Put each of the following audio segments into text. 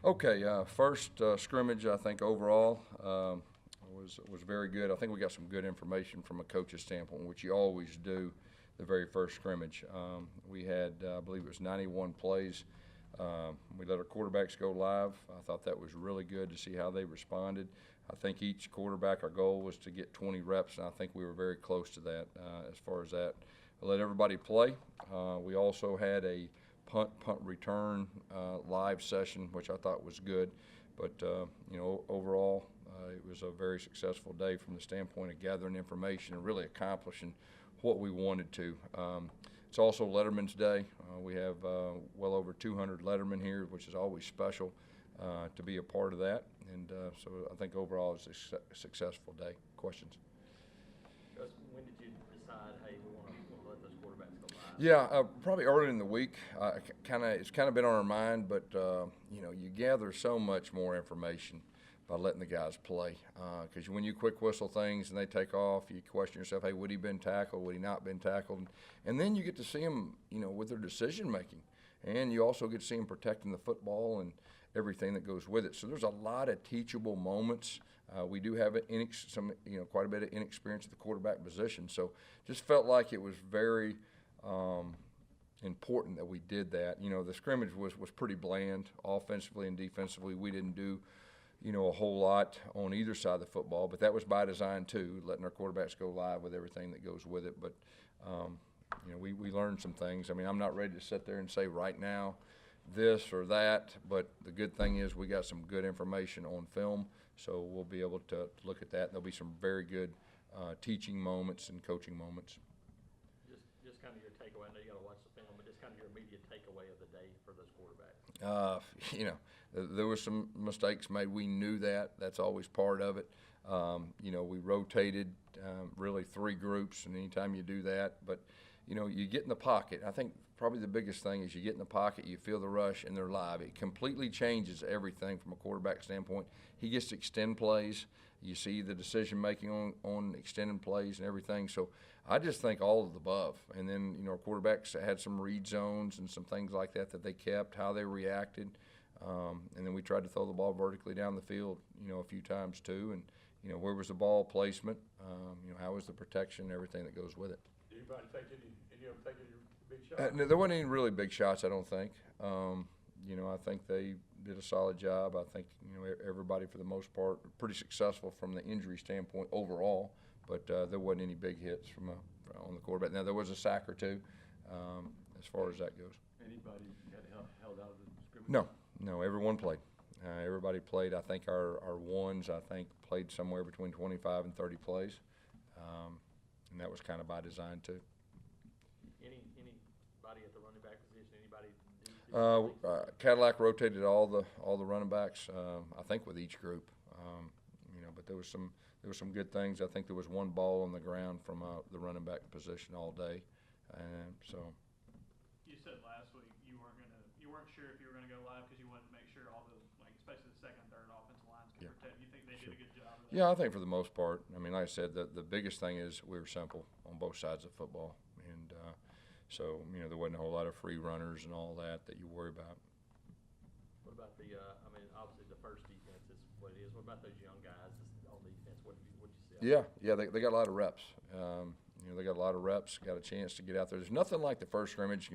Okay, first scrimmage, I think overall was very good. I think we got some good information from a coach's standpoint, which you always do the very first scrimmage. We had, I believe it was 91 plays. We let our quarterbacks go live. I thought that was really good to see how they responded. I think each quarterback, our goal was to get 20 reps, and I think we were very close to that as far as that. I let everybody play. We also had a punt return live session, which I thought was good. But overall, it was a very successful day from the standpoint of gathering information and really accomplishing what we wanted to. It's also Letterman's Day. We have well over 200 Lettermen here, which is always special to be a part of that. And so I think overall it's a successful day. Questions? Gus, when did you decide, hey, we want to let those quarterbacks go live? Yeah, probably early in the week. It's kind of been on our mind, but you gather so much more information by letting the guys play. Because when you quick whistle things and they take off, you question yourself, hey, would he been tackled? Would he not been tackled? And then you get to see them, with their decision making, and you also get to see them protecting the football and everything that goes with it. So there's a lot of teachable moments. We do have quite a bit of inexperience at the quarterback position. So just felt like it was very important that we did that. The scrimmage was pretty bland offensively and defensively. We didn't do a whole lot on either side of the football, but that was by design too, letting our quarterbacks go live with everything that goes with it. But we learned some things. I mean, I'm not ready to sit there and say right now this or that, but the good thing is we got some good information on film, so we'll be able to look at that. There'll be some very good teaching moments and coaching moments. Just kind of your takeaway. I know you got to watch the film, but just kind of your immediate takeaway of the day for those quarterbacks. There was some mistakes made. We knew that. That's always part of it. We rotated really three groups, and anytime you do that, but you get in the pocket. I think probably the biggest thing is you get in the pocket, you feel the rush, and they're live. It completely changes everything from a quarterback standpoint. He gets to extend plays. You see the decision making on extending plays and everything. So I just think all of the above. And then our quarterbacks had some read zones and some things like that they kept, how they reacted. And then we tried to throw the ball vertically down the field, a few times too. And where was the ball placement? How was the protection? Everything that goes with it. Did anybody take any big shots? No, there wasn't any really big shots, I don't think. I think they did a solid job. I think everybody for the most part pretty successful from the injury standpoint overall. But there wasn't any big hits on the quarterback. Now there was a sack or two, as far as that goes. Anybody got held out of the scrimmage? No, everyone played. Everybody played. I think our ones, played somewhere between 25 and 30 plays, and that was kind of by design too. Anybody at the running back position? Anybody? Cadillac rotated all the running backs. I think with each group, but there was some good things. I think there was one ball on the ground from the running back position all day, and so. You said last week you weren't sure if you were going to go live because you wanted to make sure all the, especially the second, third offensive lines could protect. You think they did a good job of that? Yeah, I think for the most part. I mean, like I said, the biggest thing is we were simple on both sides of football, and so there wasn't a whole lot of free runners and all that you worry about. What about obviously the first defense is what it is. What about those young guys on defense? What did you see? Yeah, they got a lot of reps. They got a lot of reps, got a chance to get out there. There's nothing like the first scrimmage.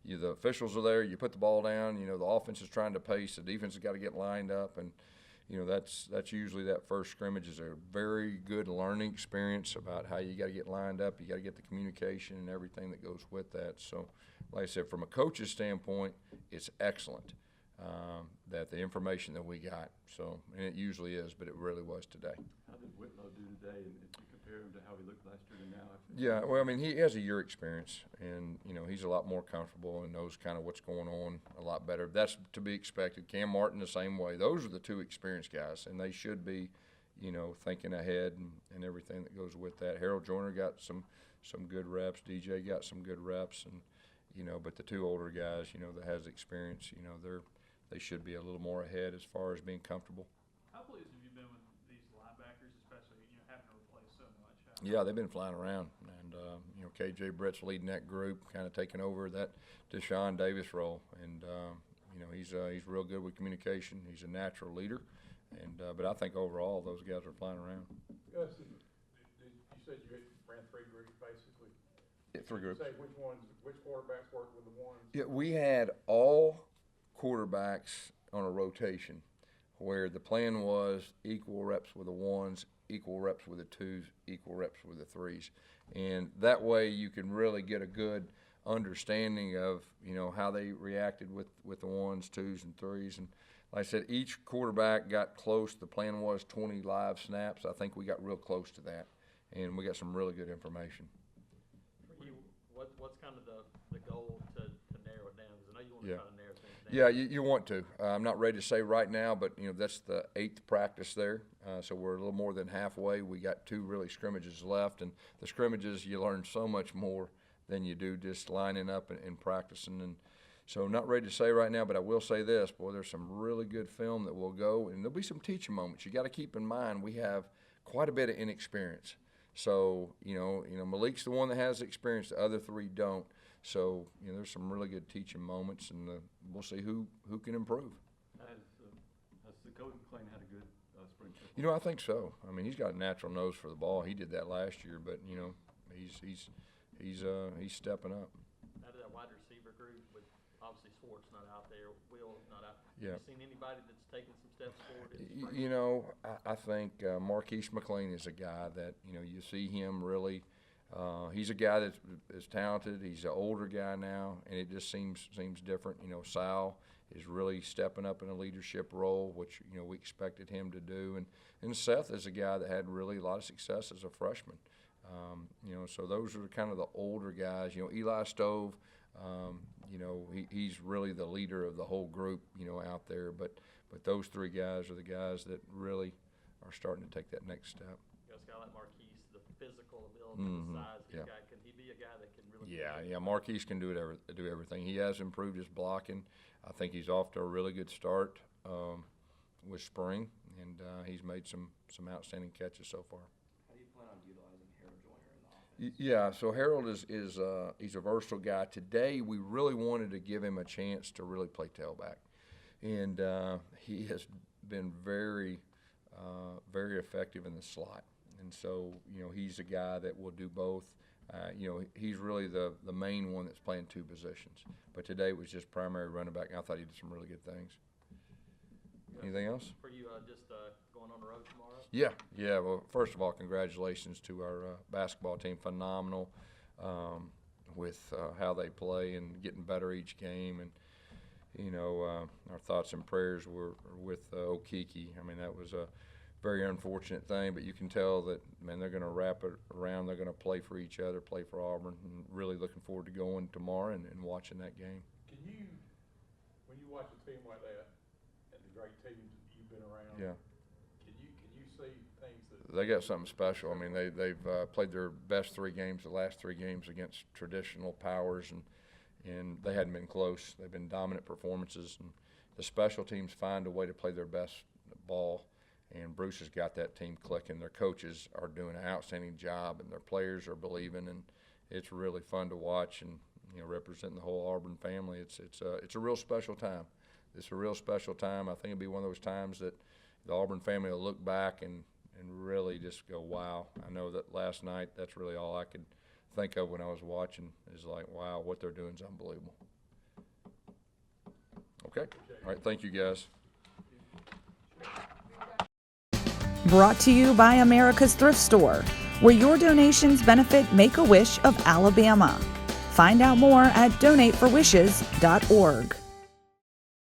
The officials are there, you put the ball down, the offense is trying to pace, the defense has got to get lined up, and that's usually that first scrimmage is a very good learning experience about how you got to get lined up, you got to get the communication and everything that goes with that. So, like I said, from a coach's standpoint, it's excellent that the information that we got. So, and it usually is, but it really was today. How did Whitlow do today, and if you compare him to how he looked last year to now? Yeah, well, I mean, he has a year experience, and he's a lot more comfortable and knows kind of what's going on a lot better. That's to be expected. Cam Martin the same way. Those are the two experienced guys, and they should be, thinking ahead and everything that goes with that. Harold Joyner got some good reps. DJ got some good reps, and but the two older guys, that has experience, they should be a little more ahead as far as being comfortable. How pleased have you been with these linebackers, especially having to replace so much? Yeah, they've been flying around, and KJ Brett's leading that group, kind of taking over that Deshaun Davis role, and he's real good with communication. He's a natural leader, and but I think overall those guys are flying around. Gus, you said you ran 3 groups basically. Yeah, 3 groups. Say which quarterbacks worked with the ones? Yeah, we had all quarterbacks on a rotation, where the plan was equal reps with the 1s, equal reps with the 2s, equal reps with the 3s, and that way you can really get a good understanding of how they reacted with the 1s, 2s, and 3s. And like I said, each quarterback got close. The plan was 20 live snaps. I think we got real close to that, and we got some really good information. For you, what's kind of the goal to narrow it down? Because I know you want to Yeah. try to narrow things down. Yeah, you want to. I'm not ready to say right now, but that's the 8th practice there, so we're a little more than halfway. We got 2 really scrimmages left, and the scrimmages you learn so much more than you do just lining up and practicing. And so not ready to say right now, but I will say this, boy, there's some really good film that will go, and there'll be some teaching moments. You got to keep in mind we have quite a bit of inexperience. So, Malik's the one that has experience, the other 3 don't. So, there's some really good teaching moments, and we'll see who can improve. Has the coach McLean had a good spring football? I think so. I mean, he's got a natural nose for the ball. He did that last year, but he's stepping up. Out of that wide receiver group, with obviously Swartz not out there, Will not out. Yeah. Have you seen anybody that's taken some steps forward in the spring? I think Marquise McLean is a guy that you see him really. He's a guy that is talented. He's an older guy now, and it just seems different. Sal is really stepping up in a leadership role, which we expected him to do, and Seth is a guy that had really a lot of success as a freshman. So those are kind of the older guys. Eli Stove, he's really the leader of the whole group, out there. But those 3 guys are the guys that really are starting to take that next step. You got a guy like Marquise, the physical ability, the size. Yeah. Can he be a guy that can really? Yeah. Marquise can do everything. He has improved his blocking. I think he's off to a really good start with spring, and he's made some outstanding catches so far. How do you plan on utilizing Harold Joyner in the offense? Yeah, so Harold is he's a versatile guy. Today we really wanted to give him a chance to really play tailback, and he has been very effective in the slot. And so he's a guy that will do both. He's really the main one that's playing 2 positions. But today was just primary running back, and I thought he did some really good things. Anything else? For you, just going on the road tomorrow? Yeah. Well, first of all, congratulations to our basketball team. Phenomenal with how they play and getting better each game. And our thoughts and prayers were with Okeke. I mean, that was a very unfortunate thing, but you can tell that, man, they're going to wrap it around. They're going to play for each other, play for Auburn, and really looking forward to going tomorrow and watching that game. Can you, when you watch a team like that and the great teams that you've been around, Yeah. Can you see things that They got something special. I mean, they've played their best 3 games, the last 3 games against traditional powers, and they hadn't been close. They've been dominant performances, and the special teams find a way to play their best ball. And Bruce has got that team clicking. Their coaches are doing an outstanding job, and their players are believing, and it's really fun to watch. And representing the whole Auburn family, it's a real special time. It's a real special time. I think it'll be one of those times that the Auburn family will look back and really just go, wow. I know that last night, that's really all I could think of when I was watching, is like, wow, what they're doing is unbelievable. Okay. All right. Thank you, guys. Brought to you by America's Thrift Store, where your donations benefit Make-A-Wish of Alabama. Find out more at donateforwishes.org.